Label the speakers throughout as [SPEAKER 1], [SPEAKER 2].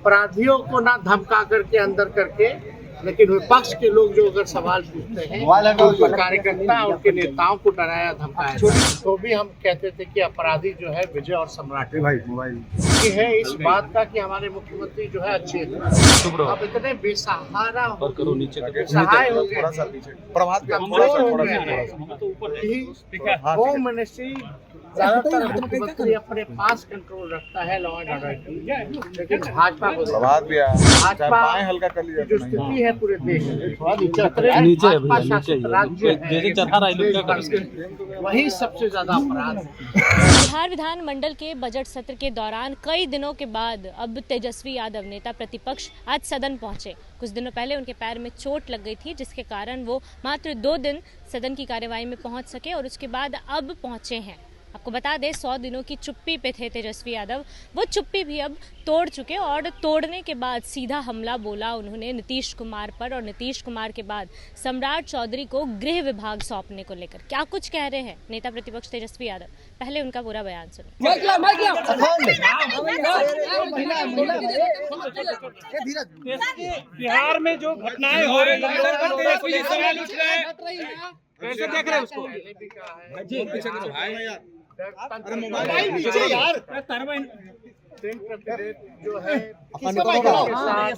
[SPEAKER 1] अपराधियों को ना धमका करके अंदर करके, लेकिन विपक्ष के लोग जो अगर सवाल पूछते हैं उनके कार्यकर्ता उनके नेताओं को डराया धमकाया, तो भी हम कहते थे कि अपराधी जो है विजय और सम्राट ये है इस बात का कि हमारे मुख्यमंत्री जो है अच्छे थे। अब इतने बेसहारा सहाय हो गए, कमजोर हो गए। होम मिनिस्ट्री ज्यादातर मुख्यमंत्री अपने पास कंट्रोल रखता है लॉ एंड ऑर्डर की, लेकिन भाजपा को
[SPEAKER 2] हल्का कर लिया
[SPEAKER 1] जो स्थिति है पूरे देश में वही सबसे ज्यादा अपराध है।
[SPEAKER 3] बिहार विधानमंडल के बजट सत्र के दौरान कई दिनों के बाद अब तेजस्वी यादव नेता प्रतिपक्ष आज सदन पहुंचे। कुछ दिनों पहले उनके पैर में चोट लग गई थी, जिसके कारण वो मात्र 2 दिन सदन की कार्यवाही में पहुंच सके और उसके बाद अब पहुंचे हैं। आपको बता दें 100 दिनों की चुप्पी पे थे तेजस्वी यादव, वो चुप्पी भी अब तोड़ चुके और तोड़ने के बाद सीधा हमला बोला उन्होंने नीतीश कुमार पर, और नीतीश कुमार के बाद सम्राट चौधरी को गृह विभाग सौंपने को लेकर क्या कुछ कह रहे हैं नेता प्रतिपक्ष तेजस्वी यादव। पहले उनका पूरा बयान सुनिए।
[SPEAKER 4] बिहार में जो घटनाएं हो रही है कैसे देख रहे हैं उसको?
[SPEAKER 1] जो है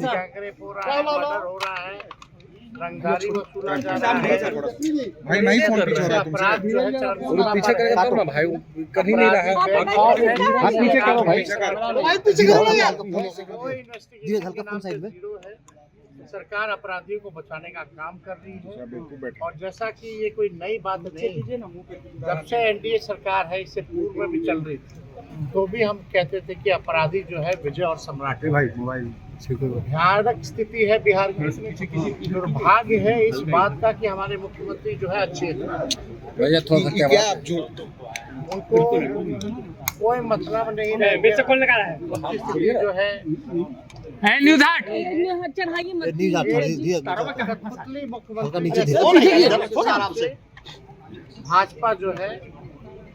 [SPEAKER 1] गैंगरेप हो रहा है, मर्डर हो रहा है, रंगदारी वसूला जा रहा है,
[SPEAKER 2] भाई नहीं फोन पीछे हो रहा है
[SPEAKER 1] अपराध जो है
[SPEAKER 2] पीछे करेगा तो ना भाई कर ही नहीं रहा है। हाथ पीछे करो भाई, पीछे करो ना यार।
[SPEAKER 1] धीरे हल्का फोन साइड में। सरकार अपराधियों को बचाने का काम कर रही है, और जैसा कि ये कोई नई बात नहीं, जब से एनडीए सरकार है इससे पूर्व में भी चल रही थी, तो भी हम कहते थे कि अपराधी जो है विजय और सम्राट है। भयानक स्थिति है बिहार में। दुर्भाग्य है इस बात का कि हमारे मुख्यमंत्री जो है अच्छे थे, उनको कोई मतलब नहीं जो है भाजपा जो है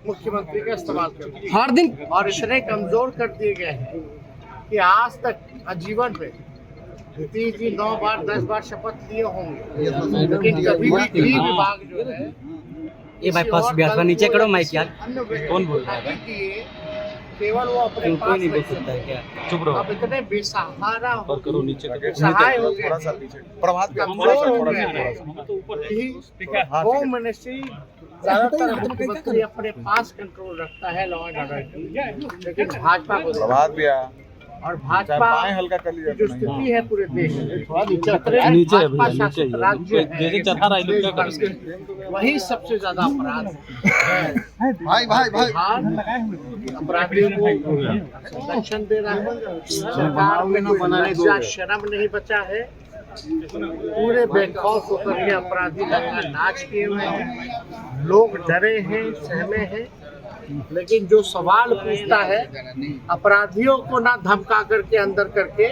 [SPEAKER 1] मुख्यमंत्री का इस्तेमाल करती है हर दिन, और इतने कमजोर कर दिए गए हैं कि आज तक आजीवन में नीतीश जी 9 बार 10 बार शपथ लिए होंगे, लेकिन कभी भी गृह विभाग जो है
[SPEAKER 5] ये बाईपास बिहार नीचे करो माइक यार, कौन बोल रहा है?
[SPEAKER 1] केवल वो अपने पास
[SPEAKER 5] नहीं बोल सकता है क्या? चुप रहो।
[SPEAKER 1] अब इतने बेसहारा
[SPEAKER 2] नीचे
[SPEAKER 1] सहाय हो गए, कमजोर हो गए। होम मिनिस्ट्री ज्यादातर मुख्यमंत्री अपने पास कंट्रोल रखता है लॉ एंड ऑर्डर की, लेकिन भाजपा को और भाजपा
[SPEAKER 2] हल्का कर लिया
[SPEAKER 1] जो स्थिति है पूरे देश में वही सबसे ज्यादा अपराध है।
[SPEAKER 2] भाई
[SPEAKER 1] अपराधियों को संरक्षण दे रहा है सरकार में, शर्म नहीं बचा है। पूरे बेखौफ होकर के अपराधी नाच किए हुए हैं, लोग डरे हैं, सहमे हैं, लेकिन जो सवाल पूछता है अपराधियों को ना धमका करके अंदर करके,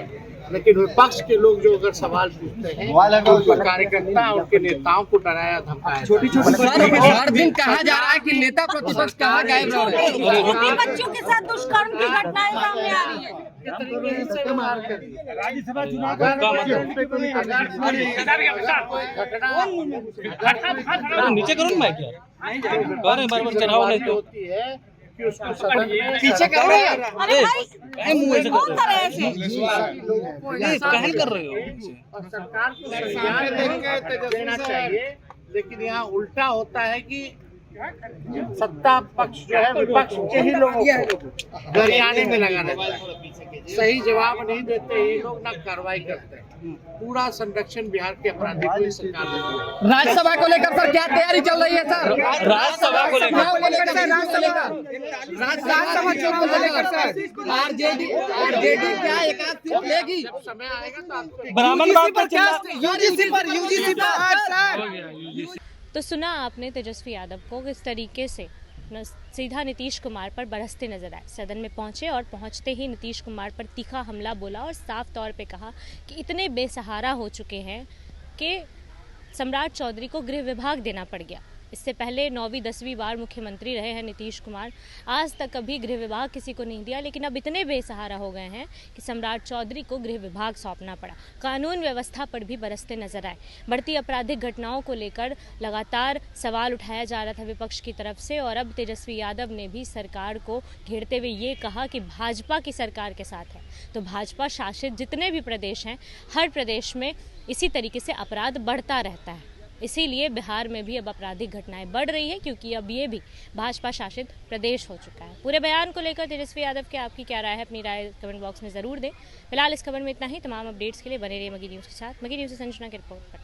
[SPEAKER 1] लेकिन विपक्ष के लोग जो अगर सवाल पूछते हैं उनके कार्यकर्ता उनके नेताओं को डराया धमकाया।
[SPEAKER 5] हर दिन कहा जा रहा है कि नेता प्रतिपक्ष कहाँ गायब रह रहे हैं?
[SPEAKER 3] बच्चों के साथ दुष्कर्म की घटनाएं सामने आ रही है।
[SPEAKER 4] राज्यसभा चुनाव
[SPEAKER 5] नीचे करो ना माइक यार, बार-बार चढ़ाओ नहीं तो
[SPEAKER 1] होती है कि उसको सदन में
[SPEAKER 5] पीछे करो यार।
[SPEAKER 3] अरे भाई
[SPEAKER 5] मुंह ऐसे
[SPEAKER 3] कौन कर रहे हैं ऐसे?
[SPEAKER 5] कहल कर रहे हो?
[SPEAKER 1] और सरकार को संज्ञान देना चाहिए, लेकिन यहाँ उल्टा होता है कि सत्ता पक्ष जो है विपक्ष के ही लोगों को गरियाने में लगा रहता है, सही जवाब नहीं देते, ये लोग ना कार्रवाई करते हैं। पूरा संरक्षण बिहार के अपराधी को सरकार देती है।
[SPEAKER 5] राज्यसभा को लेकर सर क्या तैयारी चल रही है सर? राज्यसभा को लेकर आरजेडी क्या एक आध सीट लेगी?
[SPEAKER 1] जब समय आएगा तो आपको
[SPEAKER 5] ब्राह्मण बात पर क्या यूजीसी पर
[SPEAKER 3] तो सुना आपने तेजस्वी यादव को किस तरीके से सीधा नीतीश कुमार पर बरसते नजर आए। सदन में पहुंचे और पहुंचते ही नीतीश कुमार पर तीखा हमला बोला और साफ तौर पे कहा कि इतने बेसहारा हो चुके हैं कि सम्राट चौधरी को गृह विभाग देना पड़ गया। इससे पहले 9वीं 10वीं बार मुख्यमंत्री रहे हैं नीतीश कुमार। आज तक कभी गृह विभाग किसी को नहीं दिया, लेकिन अब इतने बेसहारा हो गए हैं कि सम्राट चौधरी को गृह विभाग सौंपना पड़ा। कानून व्यवस्था पर भी बरसते नजर आए। बढ़ती आपराधिक घटनाओं को लेकर लगातार सवाल उठाया जा रहा था विपक्ष की तरफ से, और अब तेजस्वी यादव ने भी सरकार को घेरते हुए ये कहा कि भाजपा की सरकार के साथ है। तो भाजपा शासित जितने भी प्रदेश हैं, हर प्रदेश में इसी तरीके से अपराध बढ़ता रहता है। इसीलिए बिहार में भी अब आपराधिक घटनाएं बढ़ रही है, क्योंकि अब ये भी भाजपा शासित प्रदेश हो चुका है। पूरे बयान को लेकर तेजस्वी यादव के आपकी क्या राय है, अपनी राय कमेंट बॉक्स में जरूर दें। फिलहाल इस खबर में इतना ही। तमाम अपडेट्स के लिए बने रहिए मगी न्यूज़ के साथ। मगी न्यूज़ से संजना की रिपोर्ट पर।